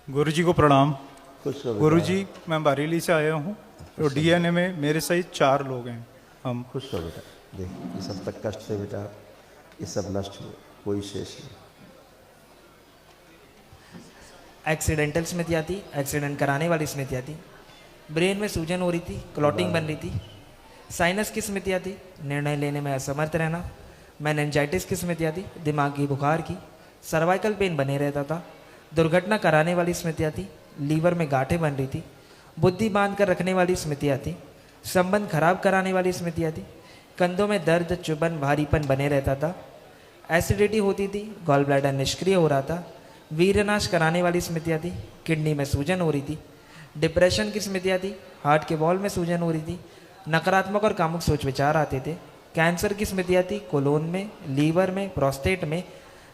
गुरुजी को प्रणाम। खुश हो गुरुजी, मैं बरेली से आया हूँ। तो डीएनए में मेरे सहित 4 लोग हैं हम। खुश हो बेटा। देख, ये सब तक कष्ट से बेटा, ये सब नष्ट हुए, कोई शेष नहीं। एक्सीडेंटल स्मृतियाँ थी, एक्सीडेंट कराने वाली स्मृतियाँ थी, ब्रेन में सूजन हो रही थी, क्लॉटिंग बन रही थी, साइनस की स्मृतियाँ थी, निर्णय लेने में असमर्थ रहना, मेनिंजाइटिस की स्मृतियाँ थी, दिमागी बुखार की, सर्वाइकल पेन बने रहता था, दुर्घटना कराने वाली स्मृतियाँ थी, लीवर में गांठें बन रही थी, बुद्धि बांध कर रखने वाली स्मृतियाँ थी, संबंध खराब कराने वाली स्मृतियाँ थी, कंधों में दर्द, चुभन, भारीपन बने रहता था, एसिडिटी होती थी, गॉल ब्लैडर निष्क्रिय हो रहा था, वीरनाश कराने वाली स्मृतियाँ थी, किडनी में सूजन हो रही थी, डिप्रेशन की स्मृतियाँ थी, हार्ट के वॉल में सूजन हो रही थी, नकारात्मक और कामुक सोच विचार आते थे, कैंसर की स्मृतियाँ थी, कोलोन में, लीवर में, प्रोस्टेट में,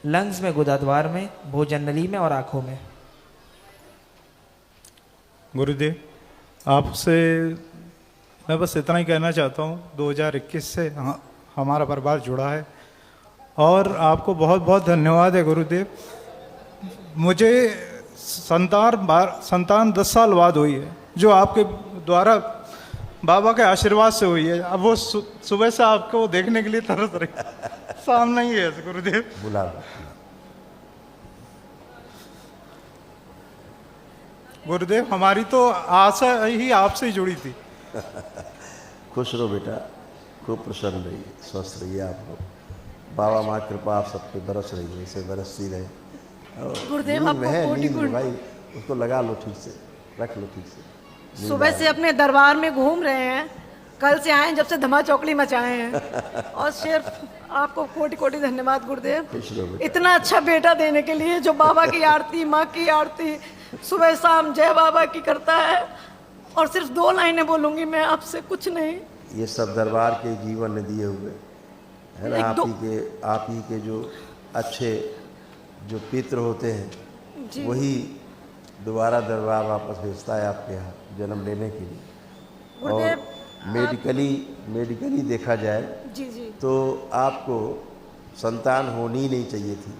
लंग्स में, गुदाद्वार में, भोजन नली में और आँखों में। गुरुदेव, आपसे मैं बस इतना ही कहना चाहता हूँ, 2021 से हमारा परिवार जुड़ा है और आपको बहुत बहुत धन्यवाद है गुरुदेव। मुझे संतान 10 साल बाद हुई है, जो आपके द्वारा बाबा के आशीर्वाद से हुई है। अब वो सुबह से आपको देखने के लिए तरस रही सामने ही है गुरुदेव। बुला गुरुदेव, हमारी तो आशा ही आपसे जुड़ी थी। खुश रहो बेटा, खूब प्रसन्न रहिए, स्वस्थ रहिए आप लोग। बाबा माँ कृपा आप सब पे बरस रही है, इसे बरसती रहे। गुरुदेव आपको कोटि कोटि भाई, उसको लगा लो ठीक से, रख लो ठीक से। सुबह से अपने दरबार में घूम रहे हैं, कल से आए जब से धमा चौकड़ी मचाए हैं और सिर्फ आपको कोटि कोटि धन्यवाद गुरुदेव, इतना अच्छा बेटा देने के लिए, जो बाबा की आरती, माँ की आरती सुबह शाम जय बाबा की करता है। और सिर्फ 2 लाइनें बोलूंगी मैं आपसे, कुछ नहीं। ये सब दरबार के जीवन ने दिए हुए है ना, आप ही के जो अच्छे जो पितृ होते हैं, वही दोबारा दरबार वापस भेजता है आपके यहाँ जन्म लेने के लिए। और मेडिकली देखा जाए जी तो आपको संतान होनी ही नहीं चाहिए थी।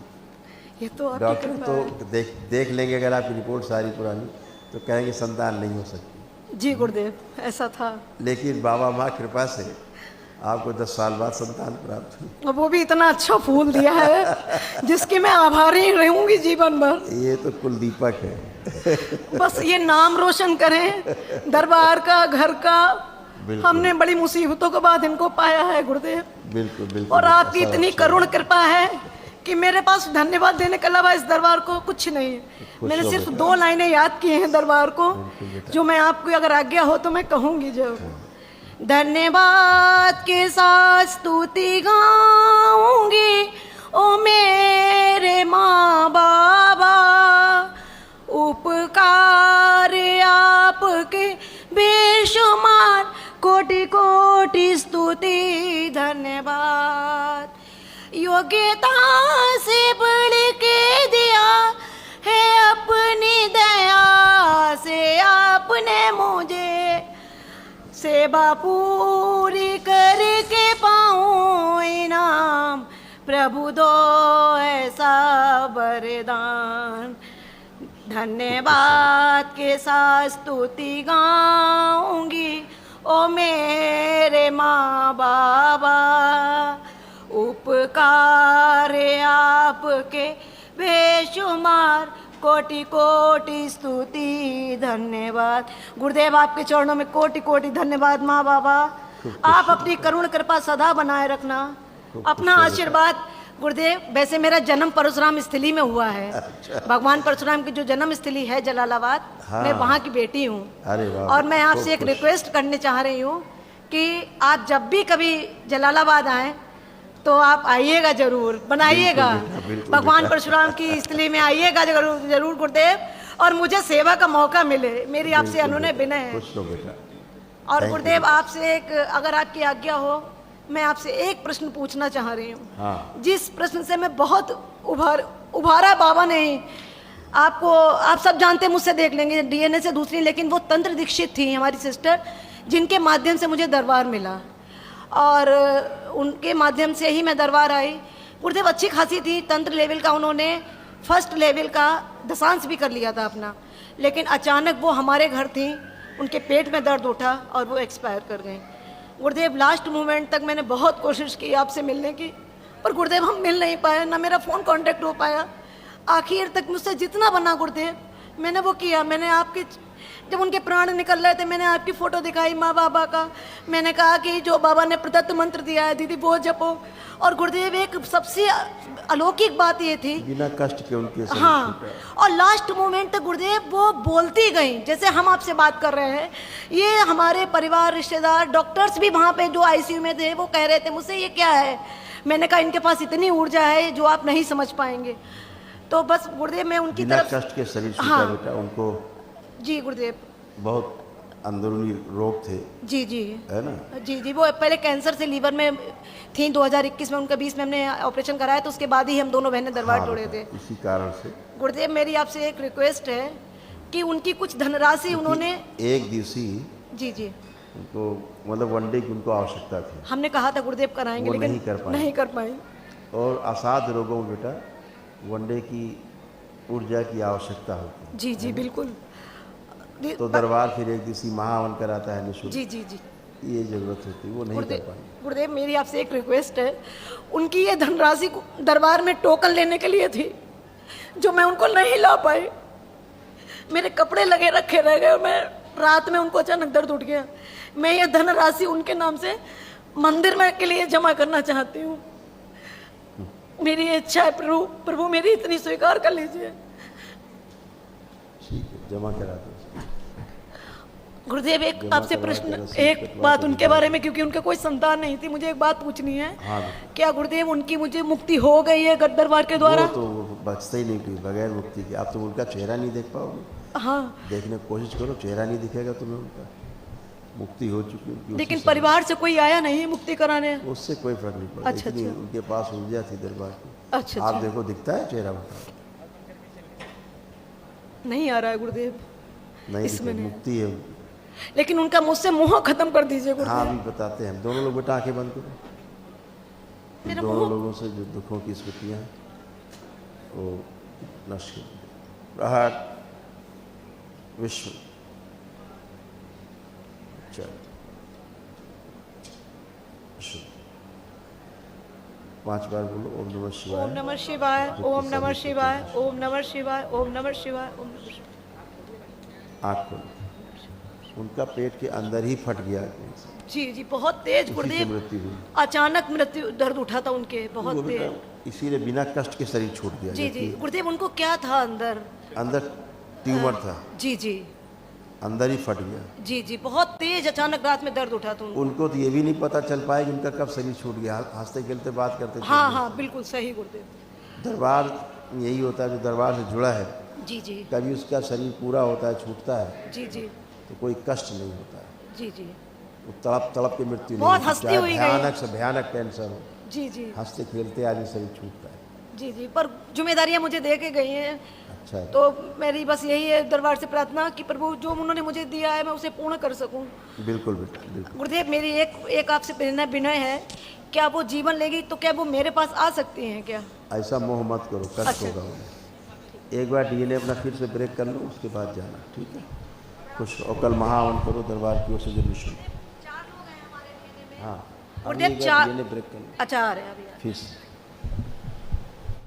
ये तो डॉक्टर तो देख लेंगे, अगर आपकी रिपोर्ट सारी पुरानी, तो कहेंगे संतान नहीं हो सकती। जी गुरुदेव, ऐसा था। लेकिन बाबा माँ कृपा से आपको 10 साल बाद संतान प्राप्त हुई, और वो भी इतना अच्छा फूल दिया है जिसकी मैं आभारी रहूंगी जीवन भर। ये तो कुलदीपक है। बस ये नाम रोशन करें दरबार का, घर का। हमने बड़ी मुसीबतों के बाद इनको पाया है गुरुदेव। बिल्कुल बिल्कुल। और आपकी इतनी करुण कृपा है कि मेरे पास धन्यवाद देने के अलावा इस दरबार को कुछ नहीं है। मैंने सिर्फ 2 लाइनें याद की हैं दरबार को, जो मैं आपको अगर आज्ञा हो तो मैं कहूंगी जब। धन्यवाद के साथ स्तुति गाऊंगी ओ मेरे माँ बाबा, उपकार आपके बेशुमार, कोटि कोटि स्तुति धन्यवाद। योग्यता से बढ़ के दिया है अपनी दया से आपने मुझे, सेवा पूरी करके पाऊं इनाम, प्रभु दो ऐसा वरदान। धन्यवाद के साथ स्तुति गाऊंगी ओ मेरे माँ बाबा, उपकार आपके बेशुमार, कोटि कोटि स्तुति धन्यवाद। गुरुदेव, आपके चरणों में कोटि कोटि धन्यवाद माँ बाबा। आप अपनी करुण कृपा सदा बनाए रखना, अपना आशीर्वाद। गुरुदेव, वैसे मेरा जन्म परशुराम स्थली में हुआ है। अच्छा। भगवान परशुराम की जो जन्म स्थली है जलालाबाद, मैं वहाँ की बेटी हूँ। और मैं आपसे एक रिक्वेस्ट करने चाह रही हूँ कि आप जब भी कभी जलालाबाद आए तो आप आइएगा जरूर, बनाइएगा, भगवान परशुराम की स्थली में आइएगा जरूर गुरुदेव, और मुझे सेवा का मौका मिले, मेरी आपसे अनुनय विनय है। और गुरुदेव, आपसे एक, अगर आपकी आज्ञा हो, मैं आपसे एक प्रश्न पूछना चाह रही हूँ। जिस प्रश्न से मैं बहुत उभारा बाबा ने, आपको आप सब जानते हैं, मुझसे देख लेंगे डीएनए से दूसरी, लेकिन वो तंत्र दीक्षित थी हमारी सिस्टर, जिनके माध्यम से मुझे दरबार मिला और उनके माध्यम से ही मैं दरबार आई। गुरुदेव अच्छी खासी थी, तंत्र लेवल का उन्होंने फर्स्ट लेवल का दशांश भी कर लिया था अपना, लेकिन अचानक वो हमारे घर थी, उनके पेट में दर्द उठा और वो एक्सपायर कर गए। गुरुदेव लास्ट मोमेंट तक मैंने बहुत कोशिश की आपसे मिलने की, पर गुरुदेव हम मिल नहीं पाए, ना मेरा फ़ोन कांटेक्ट हो पाया। आखिर तक मुझसे जितना बना गुरुदेव मैंने वो किया। मैंने आपके जब उनके प्राण निकल रहे थे मैंने आपकी फ़ोटो दिखाई माँ बाबा का, मैंने कहा कि जो बाबा ने प्रदत्त मंत्र दिया है दीदी वो जपो। और गुरुदेव एक सबसे अलौकिक बात ये थी, बिना कष्ट के उनके शरीर हाँ, छूटा। और लास्ट मोमेंट तक गुरुदेव वो बोलती गई, जैसे हम आपसे बात कर रहे हैं। ये हमारे परिवार रिश्तेदार डॉक्टर्स भी वहाँ पे जो आईसीयू में थे वो कह रहे थे मुझसे ये क्या है। मैंने कहा इनके पास इतनी ऊर्जा है जो आप नहीं समझ पाएंगे। तो बस गुरुदेव मैं उनकी बिना तरफ, कष्ट के शरीर छूटा हाँ। बेटा। उनको जी गुरुदेव, बहुत अंदरूनी रोग थे, जी जी है ना। जी जी, वो पहले कैंसर से लीवर में थी 2021 में, उनका 20 में हमने ऑपरेशन कराया, तो उसके बाद ही हम दोनों बहनें दरबार हाँ तोड़े बेटा, थे। इसी कारण से गुरुदेव मेरी आपसे एक रिक्वेस्ट है कि उनकी कुछ धनराशि उन्होंने, एक दिवसीय जी जी, उनको मतलब वनडे की उनको आवश्यकता थी हमने कहा था गुरुदेव कराएंगे, वो लेकिन नहीं कर पाए। नहीं कर पाए। और असाध्य रोगों में बेटा वनडे की ऊर्जा की आवश्यकता होती है। जी जी बिल्कुल। तो दरबार फिर एक दिवसीय महावन कराता है निःशुल्क, जी जी जी ये जरूरत होती है, वो नहीं कर गुरुदेव, पाए। गुरुदेव मेरी आपसे एक रिक्वेस्ट है, उनकी ये धनराशि दरबार में टोकन लेने के लिए थी जो मैं उनको नहीं ला पाई। मेरे कपड़े लगे रखे रह गए, मैं रात में उनको अचानक दर्द उठ गया। मैं ये धनराशि उनके नाम से मंदिर में के लिए जमा करना चाहती हूँ। मेरी इच्छा है प्रभु, प्रभु मेरी इतनी स्वीकार कर लीजिए। ठीक है, जमा करा दो। गुरुदेव एक जमा आपसे करवा प्रश्न, के रसीद एक कटवा बात के उनके दिखा बारे में, क्योंकि उनके कोई संतान नहीं थी, मुझे एक बात पूछनी है। हाँ क्या गुरुदेव उनकी मुझे मुक्ति हो गई है गद्दरबार के द्वारा? वो तो वो बचते ही नहीं कोई बगैर मुक्ति के। आप तो उनका चेहरा नहीं देख पाओगे, हाँ, देखने की कोशिश करो, चेहरा नहीं दिखेगा तुम्हें उनका। मुक्ति हो चुकी उनकी उसी लेकिन समय। परिवार से कोई आया नहीं मुक्ति कराने? उससे कोई फर्क नहीं पड़ा। अच्छा, इतनी अच्छा। उनके पास ऊर्जा थी दरबार की। अच्छा आप अच्छा, देखो दिखता है चेहरा उनका? नहीं आ रहा है गुरुदेव, नहीं इसमें दिखे, नहीं। मुक्ति है उनकी। लेकिन उनका मुझसे मोह खत्म कर दीजिए हाँ गुरुदेव। अभी बताते हैं हम। दोनों लोग बेटा आंखें बंद करो। मेरा दोनों मोह, लोगों से जो दुखों की स्मृतियाँ हैं वो नष्ट कर दो। प्रहट विश्व चल 5 बार बोलो ओम नमः शिवाय। ओम नमः शिवाय, ओम नमः शिवाय, ओम नमः शिवाय, ओम नमः शिवाय, ओम नमः शिवाय। आँख खोलो। उनका पेट के अंदर ही फट गया, जी जी, बहुत तेज उसी से गुरुदेव, मृत्यु हुई। अचानक मृत्यु दर्द उठा था उनके, वो बहुत बेटा तेज। इसीलिए बिना कष्ट के शरीर छूट गया। जी जी जबकि गुरुदेव, उनको क्या था अंदर? अंदर ट्यूमर था, जी जी अंदर ही फट गया। जी जी, बहुत तेज अचानक रात में दर्द उठा था उनको। उनको तो ये भी नहीं पता चल पाया कि उनका कब शरीर छूट गया। हंसते खेलते बात करते थे। हाँ हाँ बिल्कुल सही गुरुदेव। दरबार यही होता है, जो दरबार से जुड़ा है जी जी कभी उसका शरीर पूरा होता है, छूटता है जी जी तो कोई कष्ट नहीं होता है। जी जी वो तड़प तड़प के मृत्यु बहुत नहीं होती, हंसती चाहे हुई गई। भयानक से भयानक कैंसर हो, जी जी हंसते खेलते आदमी शरीर छूटता है। जी जी, पर जिम्मेदारियां मुझे दे के गई हैं, अच्छा है। तो मेरी बस यही है दरबार से प्रार्थना कि प्रभु जो उन्होंने मुझे दिया है मैं उसे पूर्ण कर सकूं। बिल्कुल बेटा बिल्कुल। गुरुदेव मेरी एक आपसे विनय है, क्या वो जीवन लेगी तो क्या वो मेरे पास आ सकती हैं क्या? ऐसा मोह मत करो, कष्ट अच्छा। होगा उन्हें। एक बार डीएनए अपना फिर से ब्रेक कर लो, उसके बाद जाना, ठीक है? खुश और कल महावन करो दरबार की ओर से जरूर सुनो। हाँ गुरुदेव चार, डीएनए ब्रेक कर लो अच्छा आ रहे हैं अभी। फिर से।